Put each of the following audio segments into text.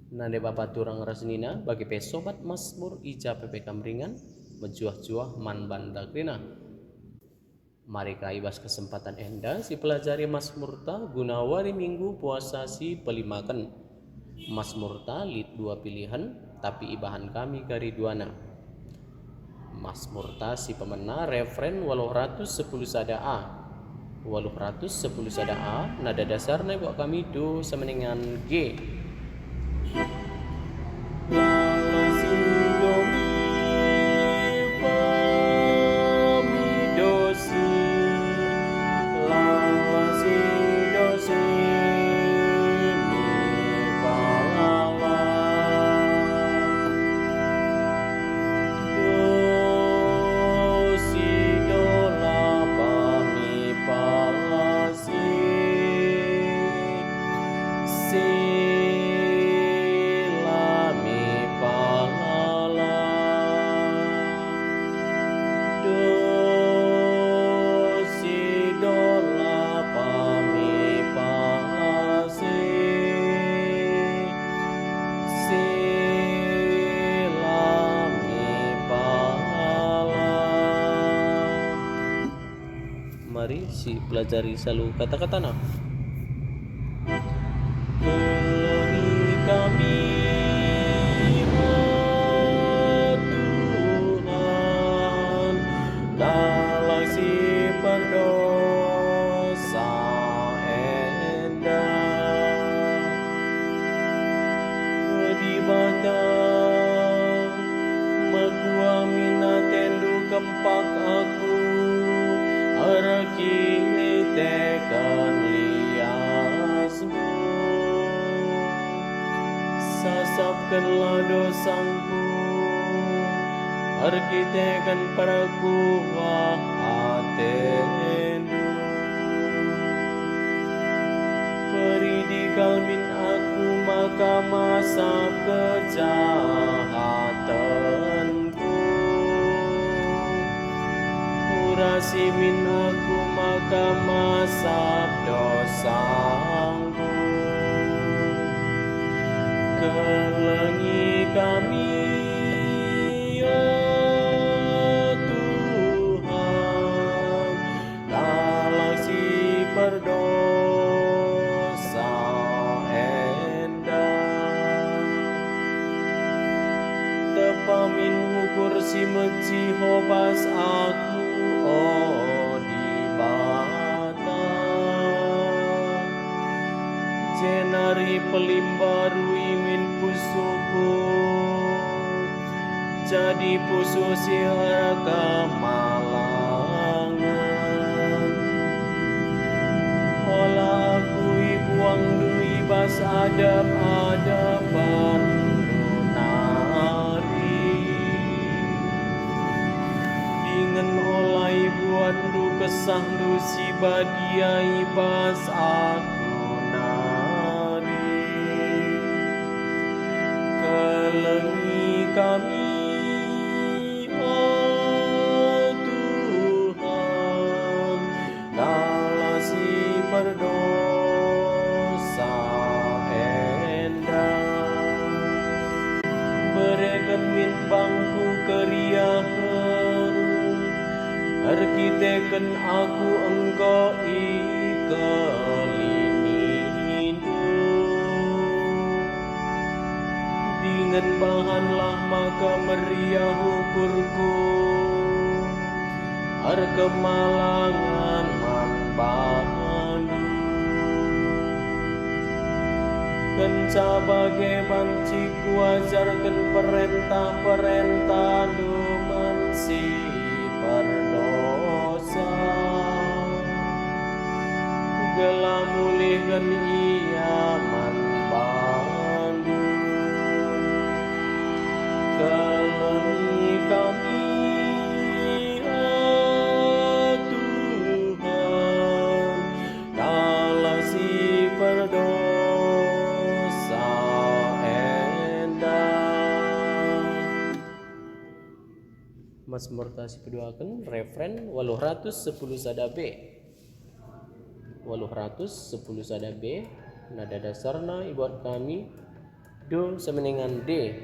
Nande babaturang rasnina bagi pesobat Mazmur ija ppk meringan menjuah-juah man bandagrina. Mari kaibas kesempatan enda si pelajari Mazmurta gunawari minggu puasa si pelimakan. Mazmurta lid dua pilihan tapi ibahan kami kariduana. Mazmurta si pemena referen 810 sada A. 810 sada A nada dasarnya buat kami do semeningan G. La si do mi fa mi do si. La si do si mi fa la. Do si do la fa mi fa la si. Si Mari si pelajari selalu kata-kata nah. Pelangi kami Tuhan, dalam si berdosa endah di batang megua minatendu kempak aku arki tekan liasmu sasapkanlah dosaku arki tekan paraku wah atendu peridikal min aku maka masa kejahatanku urasi min aku maka masab dosaku kelengi kami ya Tuhan dalam si berdosa endah tepamin ukur si meci hobas aku oh di bata jenari pelimbaru imin pusuku jadi pusu siara malangan olah aku ibuang dui bas adab-adaban olai buat du kesah du si badiai bas aku nari kelengi kami oh Tuhan dalam si berdosa endah berikan min bangku keriahan arkiteken aku engkau ikelinidu dengan bahanlah maka meriah ukurku arkemalangan manbandu kenca bagai banci kuajarkan perintah-perintah duman si berdosa gelam mulihkan ia manbandu kelengi kami oh Tuhan dalam si berdosa endah. Mazmur tasih peduakan referen 810 sada B 810 sada B nada dasarna ibuat kami Do semeningan D.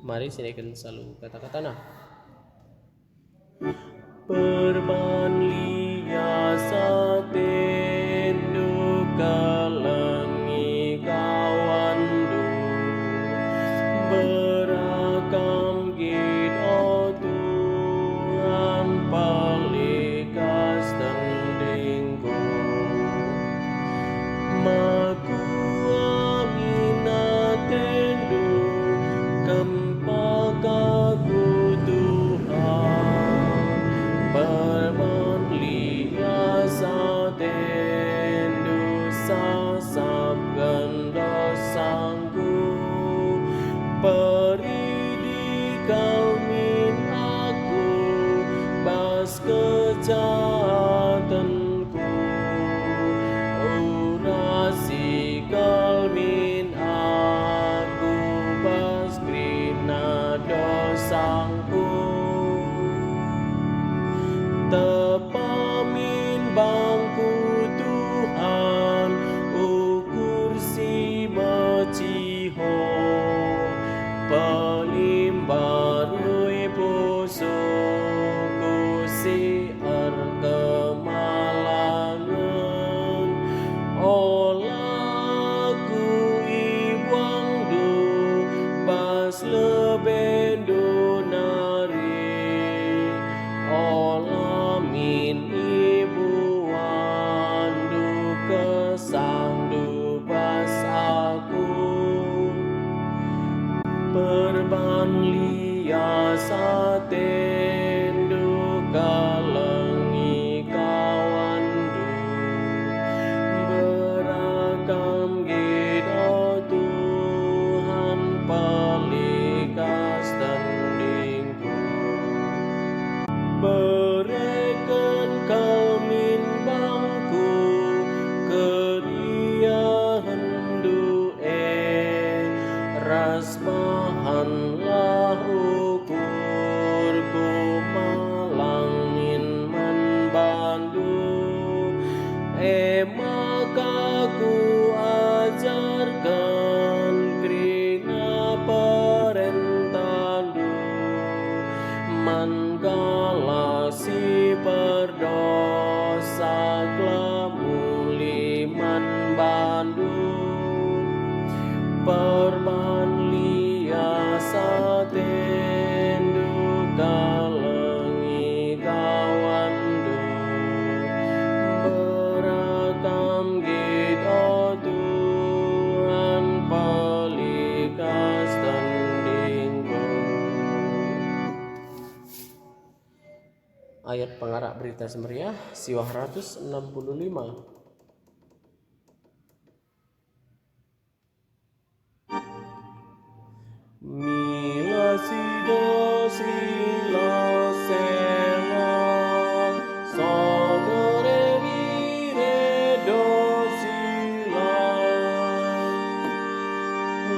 Mari sinikan selalu kata-kata nah. Perbanlia satendu kalengi kawandu berakam git o Tuhan palikas tendingku maku amina tendu kempakaku Tuhan perbanlia satendu sasab gendosangku peridi kalmin aku bas kejahatanku urasi kalmin aku bas krina dosangku tepamin bangku Tuhan ukur si maciho palimbarui posoku si kemalangan olaku ibuangdu pas lebendo nari olamin ibuandu kesangdu pas aku perbanlia satendu kalengi kawandu berakam gida Tuhan palikas tandingku bereken kalmin bangku keria hendu rasmahanlah ukurku malangin manbandu makaku ajarkan krina perentadu manggalasi perdosa klamuli manbandu perbanlia satendu kalengi kawandu berakam gita Tuhan palikas tandingku. Ayat pengarah berita semeriah Siwah 165. Mila sida sila sela sogore vire do sila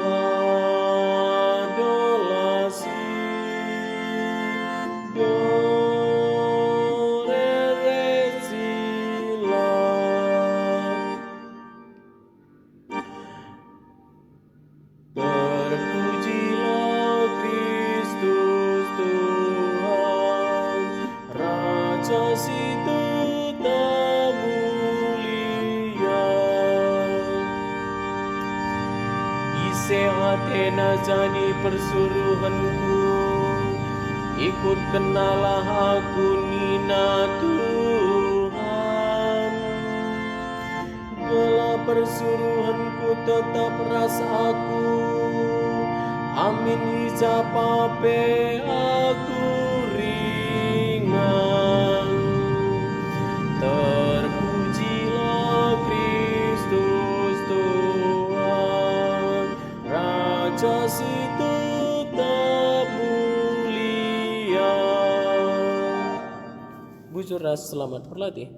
la do la si do re re sila Athena jadi persuruhanku, ikut kenalah aku Nina Tuhan. Gelap persuruhanku tetap rasaku, amin ijapape aku ringan. Terpujilah Kristus Tuhan, Raja si tetap mulia. Bujur ras selamat berlatih.